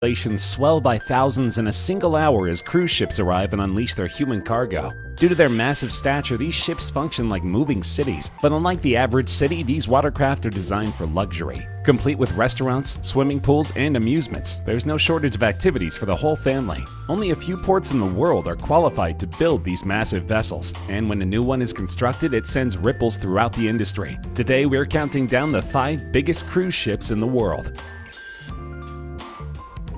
Populations swell by thousands in a single hour as cruise ships arrive and unleash their human cargo. Due to their massive stature, these ships function like moving cities, but unlike the average city, these watercraft are designed for luxury. Complete with restaurants, swimming pools, and amusements, there's no shortage of activities for the whole family. Only a few ports in the world are qualified to build these massive vessels, and when a new one is constructed, it sends ripples throughout the industry. Today, we're counting down the 5 biggest cruise ships in the world.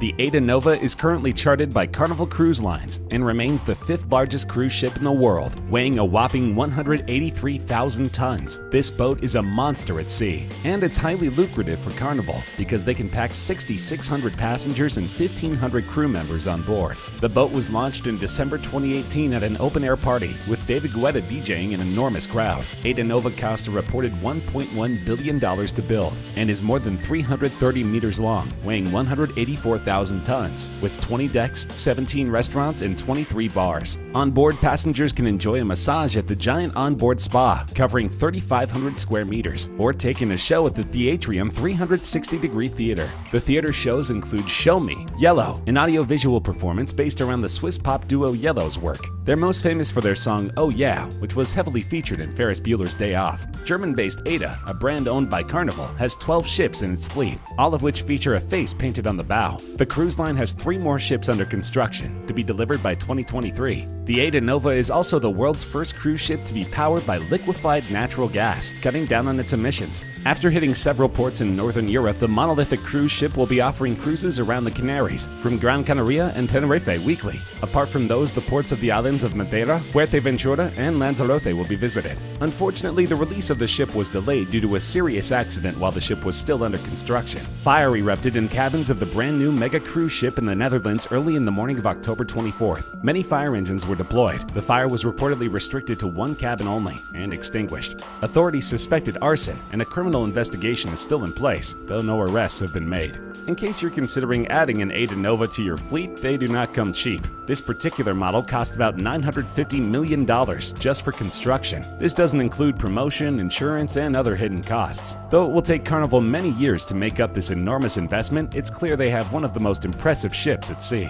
The Ada Nova is currently chartered by Carnival Cruise Lines and remains the 5th largest cruise ship in the world, weighing a whopping 183,000 tons. This boat is a monster at sea, and it's highly lucrative for Carnival because they can pack 6,600 passengers and 1,500 crew members on board. The boat was launched in December 2018 at an open-air party, with David Guetta DJing an enormous crowd. Ada Nova cost a reported $1.1 billion to build and is more than 330 meters long, weighing 184,000 tons, with 20 decks, 17 restaurants, and 23 bars. On-board, passengers can enjoy a massage at the giant onboard spa, covering 3,500 square meters, or take in a show at the Theatrium 360-degree theater. The theater shows include Show Me, Yellow, an audio-visual performance based around the Swiss pop duo Yellow's work. They're most famous for their song Oh Yeah, which was heavily featured in Ferris Bueller's Day Off. German-based Ada, a brand owned by Carnival, has 12 ships in its fleet, all of which feature a face painted on the bow. The cruise line has 3 more ships under construction, to be delivered by 2023. The Ada Nova is also the world's first cruise ship to be powered by liquefied natural gas, cutting down on its emissions. After hitting several ports in Northern Europe, the monolithic cruise ship will be offering cruises around the Canaries, from Gran Canaria and Tenerife weekly. Apart from those, the ports of the islands of Madeira, Fuerteventura, and Lanzarote will be visited. Unfortunately, the release of the ship was delayed due to a serious accident while the ship was still under construction. Fire erupted in cabins of the brand new mega cruise ship in the Netherlands early in the morning of October 24th. Many fire engines were deployed. The fire was reportedly restricted to 1 cabin only and extinguished. Authorities suspected arson, and a criminal investigation is still in place, though no arrests have been made. In case you're considering adding an Ada Nova to your fleet, they do not come cheap. This particular model cost about $950 million just for construction. This doesn't include promotion, insurance, and other hidden costs. Though it will take Carnival many years to make up this enormous investment, it's clear they have one of the most impressive ships at sea.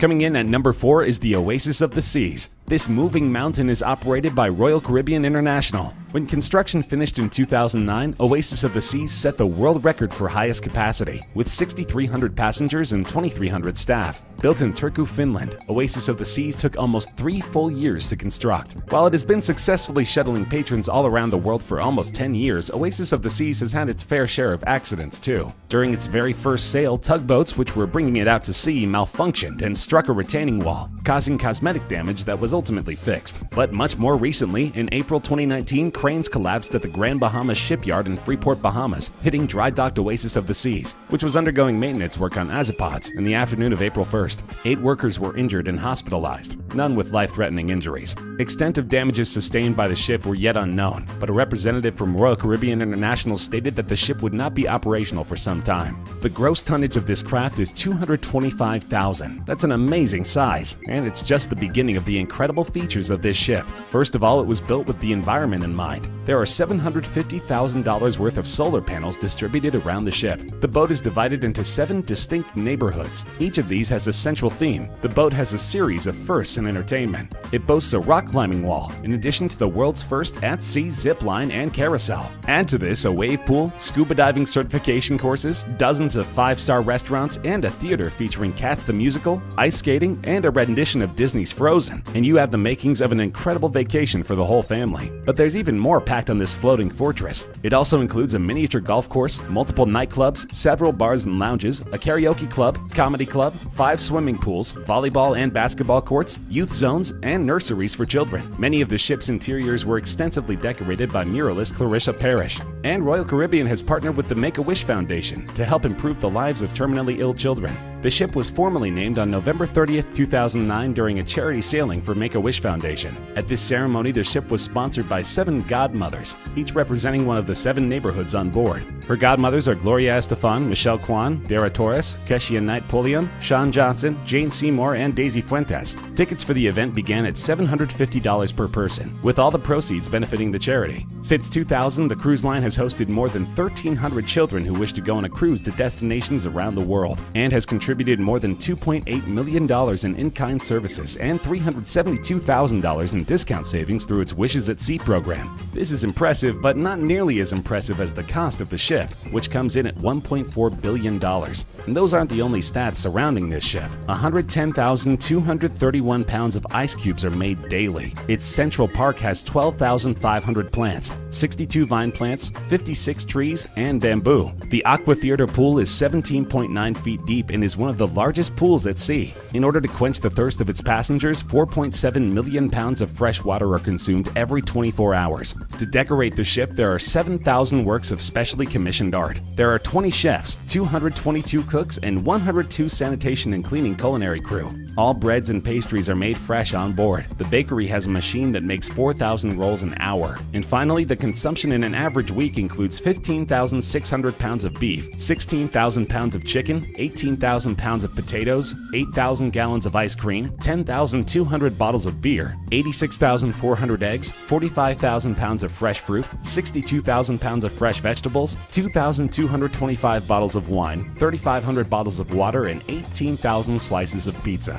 Coming in at number 4 is the Oasis of the Seas. This moving mountain is operated by Royal Caribbean International. When construction finished in 2009, Oasis of the Seas set the world record for highest capacity, with 6,300 passengers and 2,300 staff. Built in Turku, Finland, Oasis of the Seas took almost 3 full years to construct. While it has been successfully shuttling patrons all around the world for almost 10 years, Oasis of the Seas has had its fair share of accidents too. During its very first sail, tugboats which were bringing it out to sea malfunctioned and struck a retaining wall, causing cosmetic damage that was ultimately fixed. But much more recently, in April 2019, cranes collapsed at the Grand Bahama Shipyard in Freeport, Bahamas, hitting dry-docked Oasis of the Seas, which was undergoing maintenance work on azipods in the afternoon of April 1st. 8 workers were injured and hospitalized, none with life-threatening injuries. Extent of damages sustained by the ship were yet unknown, but a representative from Royal Caribbean International stated that the ship would not be operational for some time. The gross tonnage of this craft is 225,000. That's an amazing size, and it's just the beginning of the incredible features of this ship. First of all, it was built with the environment in mind. There are $750,000 worth of solar panels distributed around the ship. The boat is divided into 7 distinct neighborhoods. Each of these has a central theme. The boat has a series of firsts in entertainment. It boasts a rock climbing wall, in addition to the world's first at-sea zip line and carousel. Add to this a wave pool, scuba diving certification courses, dozens of 5-star restaurants, and a theater featuring Cats the Musical, ice skating, and a rendition of Disney's Frozen, and you have the makings of an incredible vacation for the whole family. But there's even more packed on this floating fortress. It also includes a miniature golf course, multiple nightclubs, several bars and lounges, a karaoke club, comedy club, 5 swimming pools, volleyball and basketball courts, youth zones, and nurseries for children. Many of the ship's interiors were extensively decorated by muralist Clarissa Parrish. And Royal Caribbean has partnered with the Make-A-Wish Foundation to help improve the lives of terminally ill children. The ship was formally named on November 30th, 2009 during a charity sailing for Make-A-Wish Foundation. At this ceremony, the ship was sponsored by 7 godmothers, each representing one of the 7 neighborhoods on board. Her godmothers are Gloria Estefan, Michelle Kwan, Dara Torres, Keshia Knight Pulliam, Sean Johnson, Jane Seymour, and Daisy Fuentes. Tickets for the event began at $750 per person, with all the proceeds benefiting the charity. Since 2000, the cruise line has hosted more than 1,300 children who wish to go on a cruise to destinations around the world, and has contributed more than $2.8 million in in-kind services and $372,000 in discount savings through its Wishes at Sea program. This is impressive, but not nearly as impressive as the cost of the ship, which comes in at $1.4 billion. And those aren't the only stats surrounding this ship. 110,231 pounds of ice cubes are made daily. Its Central Park has 12,500 plants, 62 vine plants, 56 trees, and bamboo. The Aqua Theater pool is 17.9 feet deep and is one of the largest pools at sea. In order to quench the thirst of its passengers, 4.7 million pounds of fresh water are consumed every 24 hours. To decorate the ship, there are 7,000 works of specially commissioned art. There are 20 chefs, 222 cooks, and 102 sanitation and cleaning culinary crew. All breads and pastries are made fresh on board. The bakery has a machine that makes 4,000 rolls an hour. And finally, the consumption in an average week includes 15,600 pounds of beef, 16,000 pounds of chicken, 18,000 pounds of potatoes, 8,000 gallons of ice cream, 10,200 bottles of beer, 86,400 eggs, 45,000 pounds of fresh fruit, 62,000 pounds of fresh vegetables, 2,225 bottles of wine, 3,500 bottles of water, and 18,000 slices of pizza.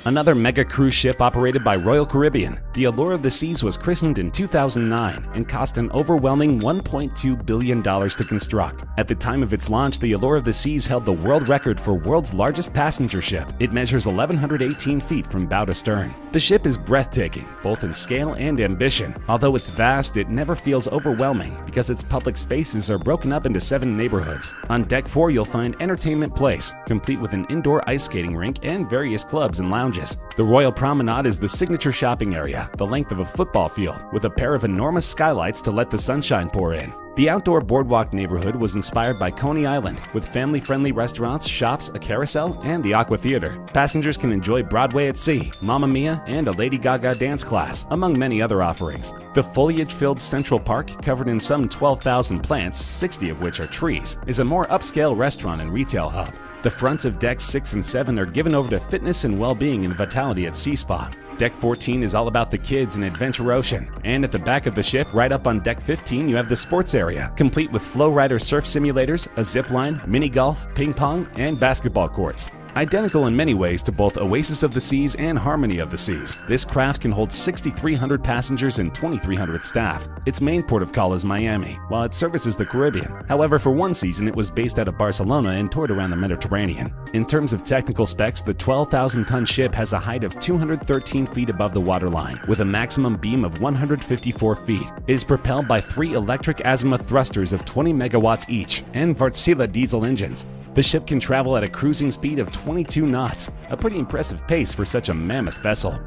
Another mega cruise ship operated by Royal Caribbean, the Allure of the Seas was christened in 2009 and cost an overwhelming $1.2 billion to construct. At the time of its launch, the Allure of the Seas held the world record for world's largest passenger ship. It measures 1,118 feet from bow to stern. The ship is breathtaking, both in scale and ambition. Although it's vast, it never feels overwhelming because its public spaces are broken up into 7 neighborhoods. On Deck 4, you'll find Entertainment Place, complete with an indoor ice skating rink and various clubs and lounges. The Royal Promenade is the signature shopping area, the length of a football field, with a pair of enormous skylights to let the sunshine pour in. The outdoor boardwalk neighborhood was inspired by Coney Island, with family-friendly restaurants, shops, a carousel, and the Aqua Theater. Passengers can enjoy Broadway at Sea, Mamma Mia, and a Lady Gaga dance class, among many other offerings. The foliage-filled Central Park, covered in some 12,000 plants, 60 of which are trees, is a more upscale restaurant and retail hub. The fronts of Decks 6 and 7 are given over to fitness and well-being and vitality at Sea Spa. Deck 14 is all about the kids and Adventure Ocean. And at the back of the ship, right up on Deck 15, you have the sports area, complete with Flow Rider surf simulators, a zip line, mini golf, ping pong, and basketball courts. Identical in many ways to both Oasis of the Seas and Harmony of the Seas, this craft can hold 6,300 passengers and 2,300 staff. Its main port of call is Miami, while it services the Caribbean. However, for one season it was based out of Barcelona and toured around the Mediterranean. In terms of technical specs, the 12,000-ton ship has a height of 213 feet above the waterline, with a maximum beam of 154 feet. It is propelled by 3 electric azimuth thrusters of 20 megawatts each and Wärtsilä diesel engines. The ship can travel at a cruising speed of 22 knots, a pretty impressive pace for such a mammoth vessel.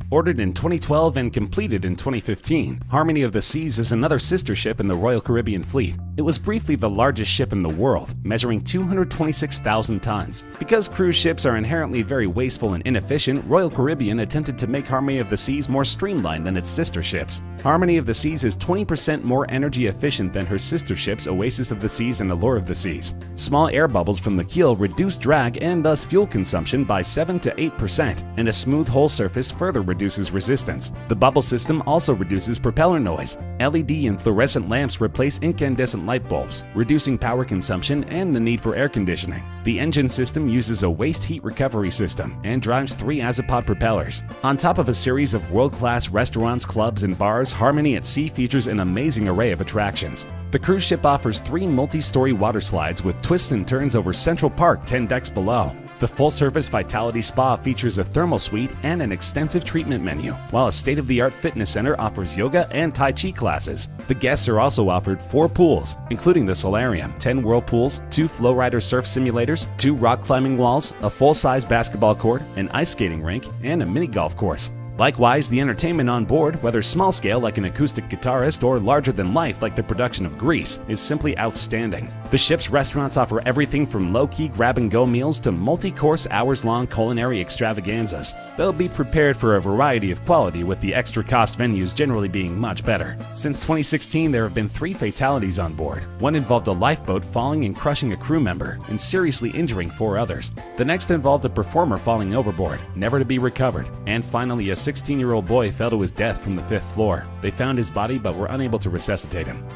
Ordered in 2012 and completed in 2015, Harmony of the Seas is another sister ship in the Royal Caribbean fleet. It was briefly the largest ship in the world, measuring 226,000 tons. Because cruise ships are inherently very wasteful and inefficient, Royal Caribbean attempted to make Harmony of the Seas more streamlined than its sister ships. Harmony of the Seas is 20% more energy efficient than her sister ships Oasis of the Seas and Allure of the Seas. Small air bubbles from the keel reduce drag and thus fuel consumption by 7 to 8%, and a smooth hull surface further reduces resistance. The bubble system also reduces propeller noise. LED and fluorescent lamps replace incandescent light bulbs, reducing power consumption and the need for air conditioning. The engine system uses a waste heat recovery system and drives 3 Azipod propellers. On top of a series of world-class restaurants, clubs, and bars, Harmony at Sea features an amazing array of attractions. The cruise ship offers 3 multi-story water slides with twists and turns over Central Park 10 decks below. The full-service Vitality Spa features a thermal suite and an extensive treatment menu, while a state-of-the-art fitness center offers yoga and Tai Chi classes. The guests are also offered 4 pools, including the solarium, 10 whirlpools, 2 Flow Rider surf simulators, 2 rock climbing walls, a full-size basketball court, an ice skating rink, and a mini golf course. Likewise, the entertainment on board, whether small scale like an acoustic guitarist or larger than life like the production of Grease, is simply outstanding. The ship's restaurants offer everything from low-key grab-and-go meals to multi-course hours-long culinary extravaganzas. They'll be prepared for a variety of quality, with the extra-cost venues generally being much better. Since 2016, there have been 3 fatalities on board. One involved a lifeboat falling and crushing a crew member and seriously injuring 4 others. The next involved a performer falling overboard, never to be recovered. And finally, a 16-year-old boy fell to his death from the 5th floor. They found his body but were unable to resuscitate him.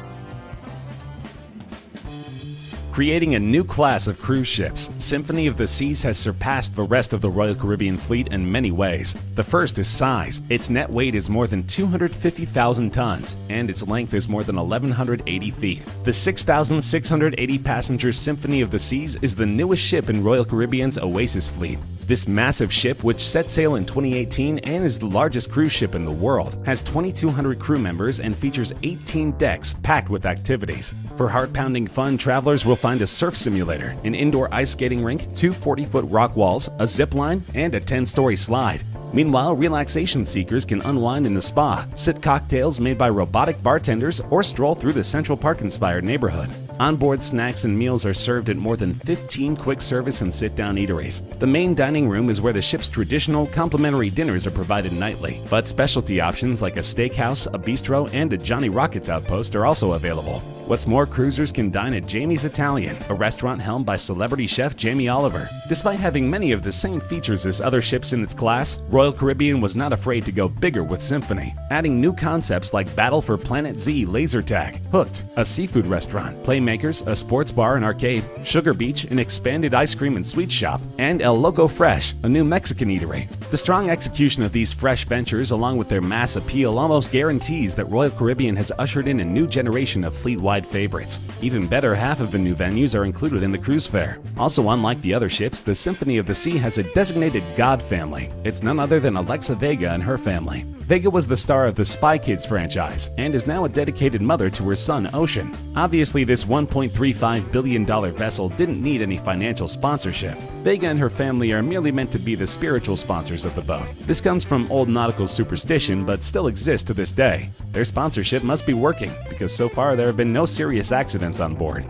Creating a new class of cruise ships, Symphony of the Seas has surpassed the rest of the Royal Caribbean fleet in many ways. The first is size. Its net weight is more than 250,000 tons, and its length is more than 1,180 feet. The 6,680-passenger Symphony of the Seas is the newest ship in Royal Caribbean's Oasis fleet. This massive ship, which set sail in 2018 and is the largest cruise ship in the world, has 2,200 crew members and features 18 decks packed with activities. For heart-pounding fun, travelers will find a surf simulator, an indoor ice skating rink, 2 40-foot rock walls, a zip line, and a 10-story slide. Meanwhile, relaxation seekers can unwind in the spa, sip cocktails made by robotic bartenders, or stroll through the Central Park-inspired neighborhood. Onboard snacks and meals are served at more than 15 quick-service and sit-down eateries. The main dining room is where the ship's traditional, complimentary dinners are provided nightly, but specialty options like a steakhouse, a bistro, and a Johnny Rockets outpost are also available. What's more, cruisers can dine at Jamie's Italian, a restaurant helmed by celebrity chef Jamie Oliver. Despite having many of the same features as other ships in its class, Royal Caribbean was not afraid to go bigger with Symphony, adding new concepts like Battle for Planet Z laser tag, Hooked, a seafood restaurant, Playmakers, a sports bar and arcade, Sugar Beach, an expanded ice cream and sweet shop, and El Loco Fresh, a new Mexican eatery. The strong execution of these fresh ventures, along with their mass appeal, almost guarantees that Royal Caribbean has ushered in a new generation of fleet-wide favorites. Even better, half of the new venues are included in the cruise fare. Also, unlike the other ships, the Symphony of the Sea has a designated god family. It's none other than Alexa Vega and her family. Vega was the star of the Spy Kids franchise and is now a dedicated mother to her son, Ocean. Obviously, this $1.35 billion vessel didn't need any financial sponsorship. Vega and her family are merely meant to be the spiritual sponsors of the boat. This comes from old nautical superstition, but still exists to this day. Their sponsorship must be working, because so far there have been no serious accidents on board.